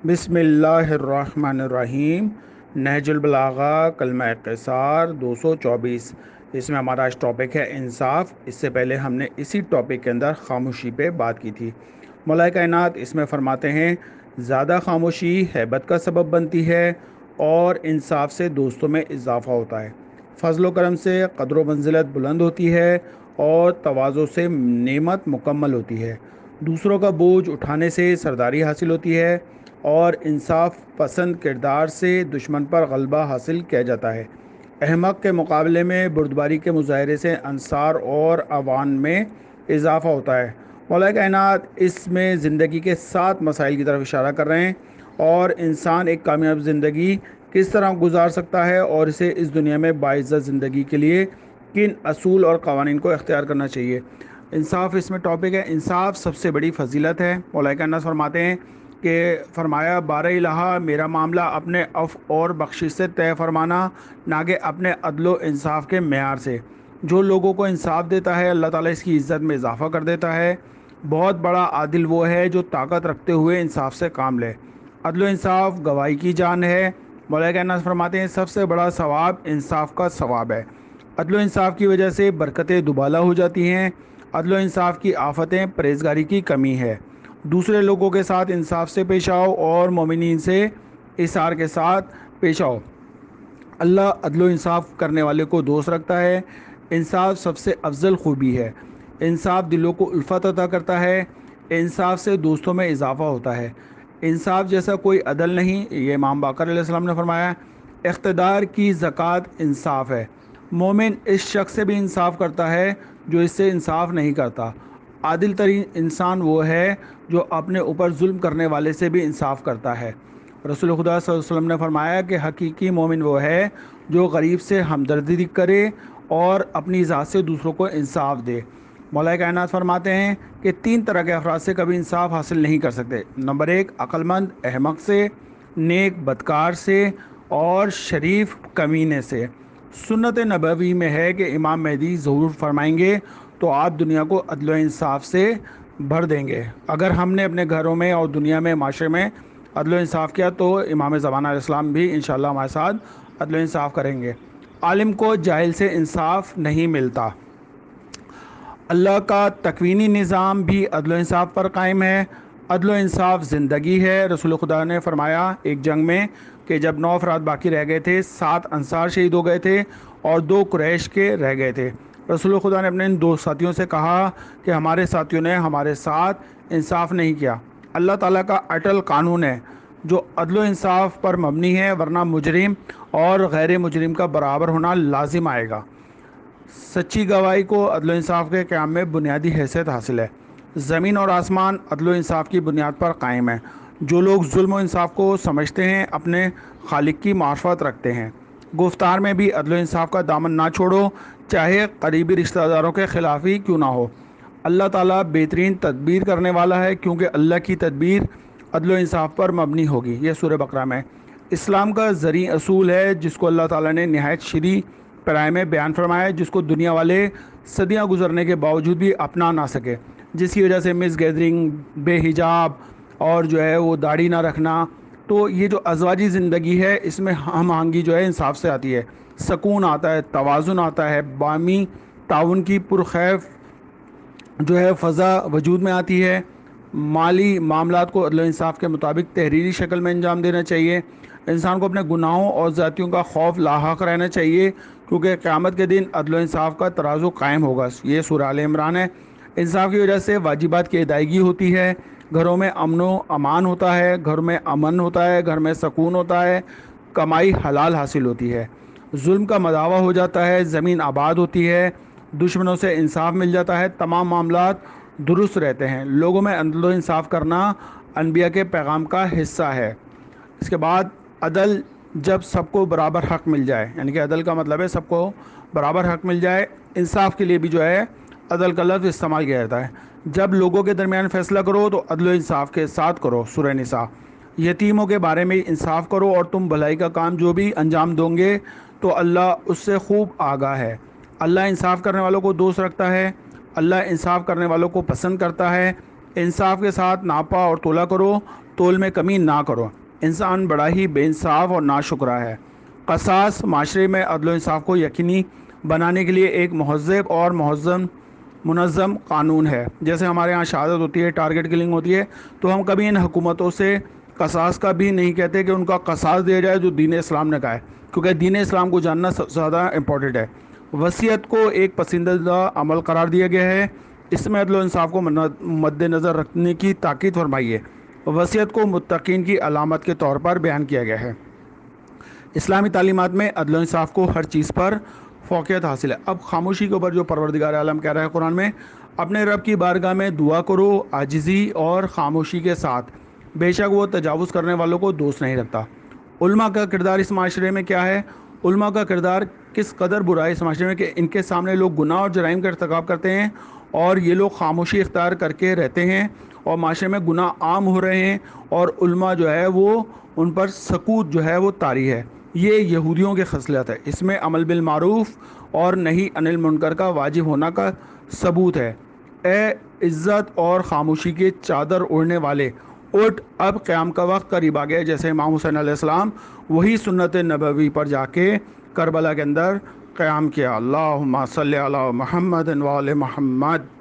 بسم اللہ الرحمن الرحیم۔ نہج البلاغہ کلمہ قصار 224۔ اس میں ہمارا آج ٹاپک ہے انصاف۔ اس سے پہلے ہم نے اسی ٹاپک کے اندر خاموشی پہ بات کی تھی۔ مولا کائنات اس میں فرماتے ہیں زیادہ خاموشی ہیبت کا سبب بنتی ہے اور انصاف سے دوستوں میں اضافہ ہوتا ہے، فضل و کرم سے قدر و منزلت بلند ہوتی ہے اور تواضع سے نعمت مکمل ہوتی ہے، دوسروں کا بوجھ اٹھانے سے سرداری حاصل ہوتی ہے اور انصاف پسند کردار سے دشمن پر غلبہ حاصل کیا جاتا ہے، احمق کے مقابلے میں بردباری کے مظاہرے سے انصار اور عوان میں اضافہ ہوتا ہے۔ مولا کائنات اس میں زندگی کے 7 مسائل کی طرف اشارہ کر رہے ہیں اور انسان ایک کامیاب زندگی کس طرح گزار سکتا ہے اور اسے اس دنیا میں باعزت زندگی کے لیے کن اصول اور قوانین کو اختیار کرنا چاہیے۔ انصاف اس میں ٹاپک ہے۔ انصاف سب سے بڑی فضیلت ہے۔ مولا کائنات فرماتے ہیں کہ فرمایا بارہ الہ میرا معاملہ اپنے عفو اور بخشش سے طے فرمانا، نہ کہ اپنے عدل و انصاف کے معیار سے۔ جو لوگوں کو انصاف دیتا ہے اللہ تعالیٰ اس کی عزت میں اضافہ کر دیتا ہے۔ بہت بڑا عادل وہ ہے جو طاقت رکھتے ہوئے انصاف سے کام لے۔ عدل و انصاف گواہی کی جان ہے۔ مولا کائنات فرماتے ہیں سب سے بڑا ثواب انصاف کا ثواب ہے۔ عدل و انصاف کی وجہ سے برکتیں دوبالا ہو جاتی ہیں۔ عدل و انصاف کی آفتیں پرہیزگاری کی کمی ہے۔ دوسرے لوگوں کے ساتھ انصاف سے پیش آؤ اور مومنین سے اثار کے ساتھ پیش آؤ۔ اللہ عدل و انصاف کرنے والے کو دوست رکھتا ہے۔ انصاف سب سے افضل خوبی ہے۔ انصاف دلوں کو الفت عطا کرتا ہے۔ انصاف سے دوستوں میں اضافہ ہوتا ہے۔ انصاف جیسا کوئی عدل نہیں، یہ امام باقر علیہ السلام نے فرمایا۔ اقتدار کی زکوٰۃ انصاف ہے۔ مومن اس شخص سے بھی انصاف کرتا ہے جو اس سے انصاف نہیں کرتا۔ عادل ترین انسان وہ ہے جو اپنے اوپر ظلم کرنے والے سے بھی انصاف کرتا ہے۔ رسول خدا صلی اللہ علیہ وسلم نے فرمایا کہ حقیقی مومن وہ ہے جو غریب سے ہمدردی کرے اور اپنی ذات سے دوسروں کو انصاف دے۔ مولا کائنات فرماتے ہیں کہ 3 طرح کے افراد سے کبھی انصاف حاصل نہیں کر سکتے۔ نمبر 1 عقل مند احمق سے، نیک بدکار سے اور شریف کمینے سے۔ سنت نبوی میں ہے کہ امام مہدی ظہور فرمائیں گے تو آپ دنیا کو عدل و انصاف سے بھر دیں گے۔ اگر ہم نے اپنے گھروں میں اور دنیا میں معاشرے میں عدل و انصاف کیا تو امام زمانہ علیہ السلام بھی انشاءاللہ ہمارے ساتھ عدل و انصاف کریں گے۔ عالم کو جاہل سے انصاف نہیں ملتا۔ اللہ کا تکوینی نظام بھی عدل و انصاف پر قائم ہے۔ عدل و انصاف زندگی ہے۔ رسول خدا نے فرمایا ایک جنگ میں کہ جب 9 افراد باقی رہ گئے تھے، 7 انصار شہید ہو گئے تھے اور 2 قریش کے رہ گئے تھے۔ رسول خدا نے اپنے ان 2 ساتھیوں سے کہا کہ ہمارے ساتھیوں نے ہمارے ساتھ انصاف نہیں کیا۔ اللہ تعالیٰ کا اٹل قانون ہے جو عدل و انصاف پر مبنی ہے، ورنہ مجرم اور غیر مجرم کا برابر ہونا لازم آئے گا۔ سچی گواہی کو عدل و انصاف کے قیام میں بنیادی حیثیت حاصل ہے۔ زمین اور آسمان عدل و انصاف کی بنیاد پر قائم ہے۔ جو لوگ ظلم و انصاف کو سمجھتے ہیں اپنے خالق کی معرفت رکھتے ہیں۔ گفتار میں بھی عدل و انصاف کا دامن نہ چھوڑو، چاہے قریبی رشتہ داروں کے خلاف ہی کیوں نہ ہو۔ اللہ تعالیٰ بہترین تدبیر کرنے والا ہے کیونکہ اللہ کی تدبیر عدل و انصاف پر مبنی ہوگی۔ یہ سورہ بقرہ میں اسلام کا زرعی اصول ہے جس کو اللہ تعالیٰ نے نہایت شرعی پیرائے میں بیان فرمایا ہے، جس کو دنیا والے صدیاں گزرنے کے باوجود بھی اپنا نہ سکے، جس کی وجہ سے مس گیدرنگ، بے حجاب اور جو ہے وہ داڑھی نہ رکھنا۔ تو یہ جو ازواجی زندگی ہے اس میں ہم آہنگی جو ہے انصاف سے آتی ہے، سکون آتا ہے، توازن آتا ہے، باہمی تعاون کی پرخیف جو ہے فضا وجود میں آتی ہے۔ مالی معاملات کو عدل و انصاف کے مطابق تحریری شکل میں انجام دینا چاہیے۔ انسان کو اپنے گناہوں اور ذاتیوں کا خوف لاحق رہنا چاہیے کیونکہ قیامت کے دن عدل و انصاف کا ترازو قائم ہوگا۔ یہ سورہ آل عمران ہے۔ انصاف کی وجہ سے واجبات کی ادائیگی ہوتی ہے، گھروں میں امن و امان ہوتا ہے، گھر میں امن ہوتا ہے، گھر میں سکون ہوتا ہے، کمائی حلال حاصل ہوتی ہے، ظلم کا مداوع ہو جاتا ہے، زمین آباد ہوتی ہے، دشمنوں سے انصاف مل جاتا ہے، تمام معاملات درست رہتے ہیں۔ لوگوں میں عدل و انصاف کرنا انبیاء کے پیغام کا حصہ ہے۔ اس کے بعد عدل، جب سب کو برابر حق مل جائے، یعنی کہ عدل کا مطلب ہے سب کو برابر حق مل جائے۔ انصاف کے لیے بھی جو ہے عدل کا لفظ استعمال کیا جاتا ہے۔ جب لوگوں کے درمیان فیصلہ کرو تو عدل و انصاف کے ساتھ کرو۔ سورہ نساء۔ یتیموں کے بارے میں انصاف کرو اور تم بھلائی کا کام جو بھی انجام دو گے تو اللہ اس سے خوب آگاہ ہے۔ اللہ انصاف کرنے والوں کو دوست رکھتا ہے۔ اللہ انصاف کرنے والوں کو پسند کرتا ہے۔ انصاف کے ساتھ ناپا اور تولا کرو تول میں کمی نہ کرو۔ انسان بڑا ہی بے انصاف اور ناشکرا ہے۔ قصاص معاشرے میں عدل و انصاف کو یقینی بنانے کے لیے ایک مہذب اور منظم قانون ہے۔ جیسے ہمارے ہاں شہادت ہوتی ہے، ٹارگٹ کلنگ ہوتی ہے، تو ہم کبھی ان حکومتوں سے قصاص کا بھی نہیں کہتے کہ ان کا قصاص دیا جائے جو دین اسلام نے کہا ہے، کیونکہ دین اسلام کو جاننا زیادہ امپورٹنٹ ہے۔ وصیت کو ایک پسندیدہ عمل قرار دیا گیا ہے۔ اس میں عدل و انصاف کو مد نظر رکھنے کی تاکید فرمائی ہے۔ وصیت کو متقین کی علامت کے طور پر بیان کیا گیا ہے۔ اسلامی تعلیمات میں عدل و انصاف کو ہر چیز پر فوقیت حاصل ہے۔ اب خاموشی کے اوپر جو پروردگار عالم کہہ رہا ہے قرآن میں، اپنے رب کی بارگاہ میں دعا کرو عاجزی اور خاموشی کے ساتھ، بے شک وہ تجاوز کرنے والوں کو دوست نہیں رکھتا۔ علماء کا کردار اس معاشرے میں کیا ہے؟ علماء کا کردار کس قدر برا ہے اس معاشرے میں کہ ان کے سامنے لوگ گناہ اور جرائم کا ارتکاب کرتے ہیں اور یہ لوگ خاموشی اختیار کر کے رہتے ہیں اور معاشرے میں گناہ عام ہو رہے ہیں، اور علماء جو ہے وہ ان پر سکوت جو ہے وہ طاری ہے۔ یہ یہودیوں کی خصلت ہے۔ اس میں عمل بالمعروف اور نہی عن المنکر کا واجب ہونا کا ثبوت ہے۔ اے عزت اور خاموشی کے چادر اوڑھنے والے، اٹھ، اب قیام کا وقت قریب آ گیا۔ جیسے امام حسین علیہ السلام وہی سنت نبوی پر جا کے کربلا کے اندر قیام کیا۔ اللہم صلی علی محمد و آل محمد۔